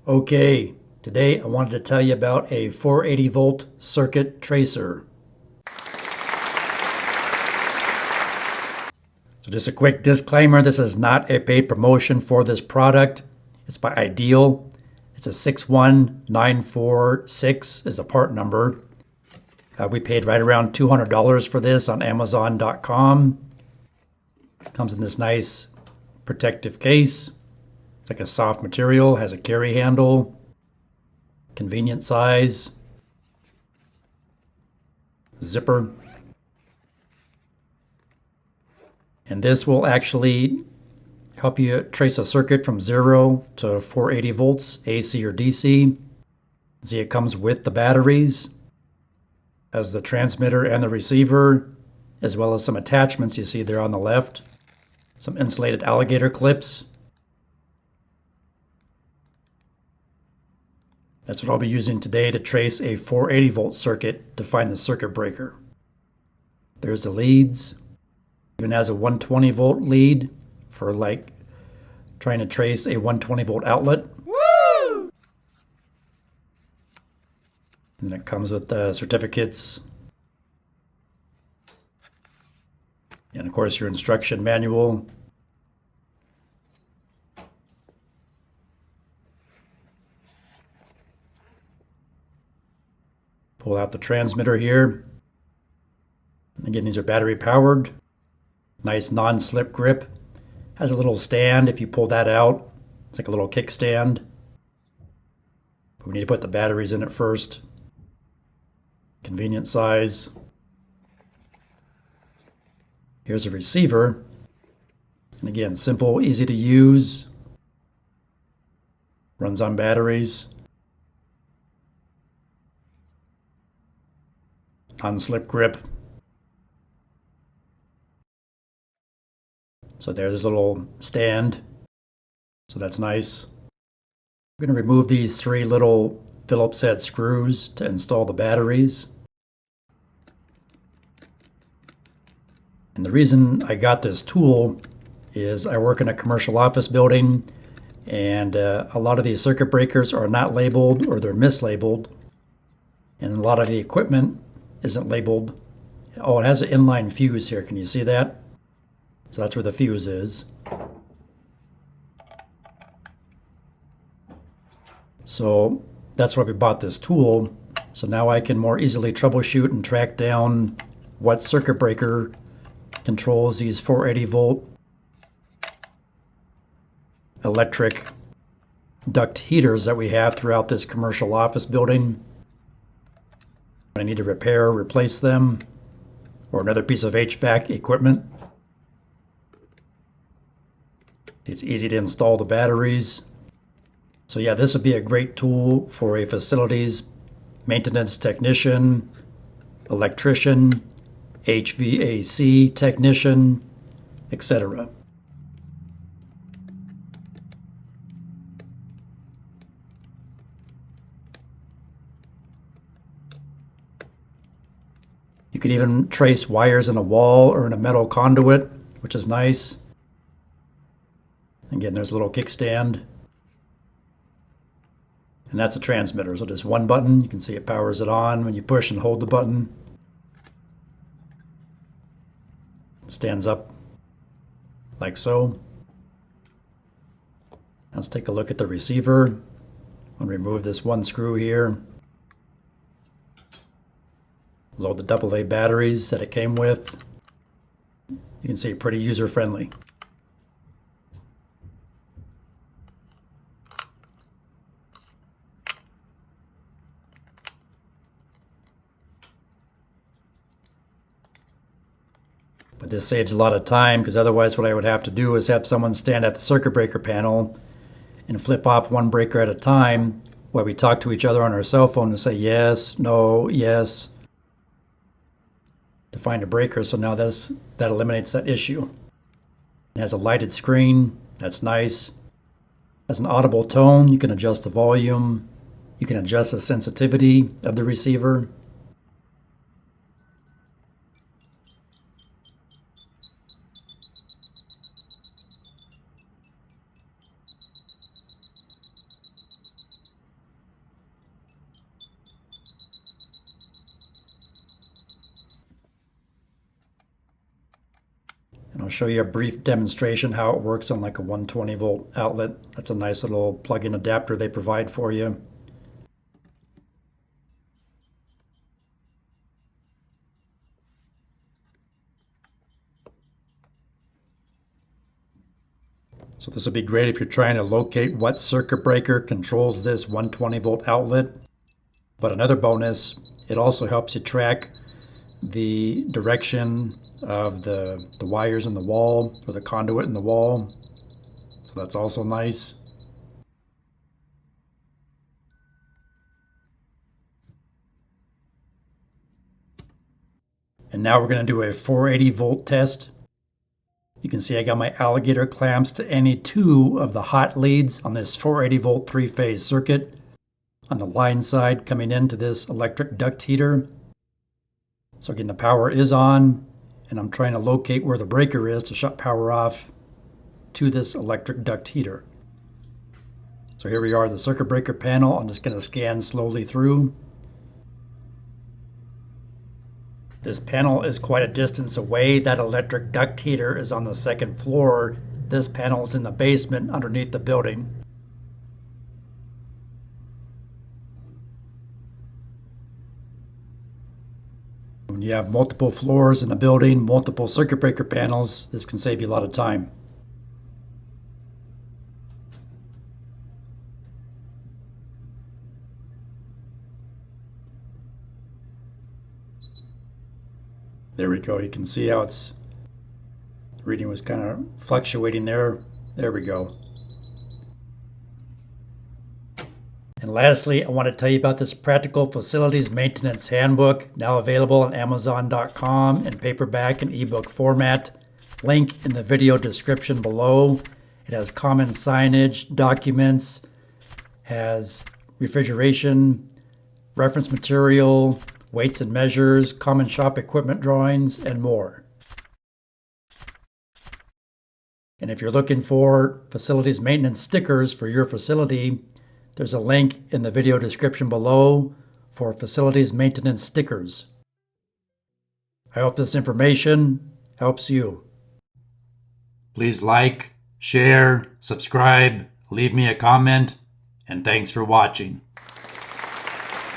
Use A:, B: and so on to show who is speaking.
A: Okay, today I wanted to tell you about a 480 volt circuit tracer. So just a quick disclaimer, this is not a paid promotion for this product. It's by Ideal. It's a 61946 is the part number. We paid right around $200 for this on Amazon.com. Comes in this nice protective case. It's like a soft material, has a carry handle, convenient size, zipper. And this will actually help you trace a circuit from 0 to 480 volts, AC or DC. See, it comes with the batteries, has the transmitter and the receiver, as well as some attachments you see there on the left. Some insulated alligator clips. That's what I'll be using today to trace a 480 volt circuit to find the circuit breaker. There's the leads. Even has a 120 volt lead for like trying to trace a 120 volt outlet. Woo! And it comes with the certificates. And of course your instruction manual. Pull out the transmitter here. Again, these are battery powered. Nice non-slip grip. Has a little stand if you pull that out. It's like a little kickstand. But we need to put the batteries in it first. Convenient size. Here's a receiver. And again, simple, easy to use. Runs on batteries. Non-slip grip. So there's a little stand. So that's nice. I'm going to remove these 3 little Phillips head screws to install the batteries. And the reason I got this tool is I work in a commercial office building, and a lot of these circuit breakers are not labeled or they're mislabeled. And a lot of the equipment isn't labeled. Oh, it has an inline fuse here. Can you see that? So that's where the fuse is. So that's why we bought this tool. So now I can more easily troubleshoot and track down what circuit breaker controls these 480 volt electric duct heaters that we have throughout this commercial office building. I need to repair or replace them, or another piece of HVAC equipment. It's easy to install the batteries. So yeah, this would be a great tool for a facilities maintenance technician, electrician, HVAC technician, etc. You can even trace wires in a wall or in a metal conduit, which is nice. Again, there's a little kickstand. And that's a transmitter. So just one button. You can see it powers it on when you push and hold the button. It stands up like so. Let's take a look at the receiver. I'll remove this one screw here. Load the AA batteries that it came with. You can see pretty user-friendly. But this saves a lot of time, because otherwise what I would have to do is have someone stand at the circuit breaker panel and flip off one breaker at a time while we talk to each other on our cell phone and say yes, no, yes, to find a breaker. So now that eliminates that issue. It has a lighted screen. That's nice. It has an audible tone. You can adjust the volume. You can adjust the sensitivity of the receiver. to show you a brief demonstration how it works on like a 120 volt outlet. That's a nice little plug-in adapter they provide for you. So this would be great if you're trying to locate what circuit breaker controls this 120 volt outlet. But another bonus, it also helps you track the direction of the wires in the wall or the conduit in the wall. So that's also nice. And now we're going to do a 480 volt test. You can see I got my alligator clamps to any two of the hot leads on this 480 volt three-phase circuit on the line side coming into this electric duct heater. So again, the power is on, and I'm trying to locate where the breaker is to shut power off to this electric duct heater. So here we are, the circuit breaker panel. I'm just going to scan slowly through. This panel is quite a distance away. That electric duct heater is on the second floor. This panel is in the basement underneath the building. When you have multiple floors in the building, multiple circuit breaker panels, this can save you a lot of time. There we go. You can see how the reading was kind of fluctuating there. There we go. And lastly, I want to tell you about this Practical Facilities Maintenance Handbook, now available on Amazon.com in paperback and ebook format. Link in the video description below. It has common signage, documents, has refrigeration, reference material, weights and measures, common shop equipment drawings, and more. And if you're looking for facilities maintenance stickers for your facility, there's a link in the video description below for facilities maintenance stickers. I hope this information helps you. Please like, share, subscribe, leave me a comment, and thanks for watching.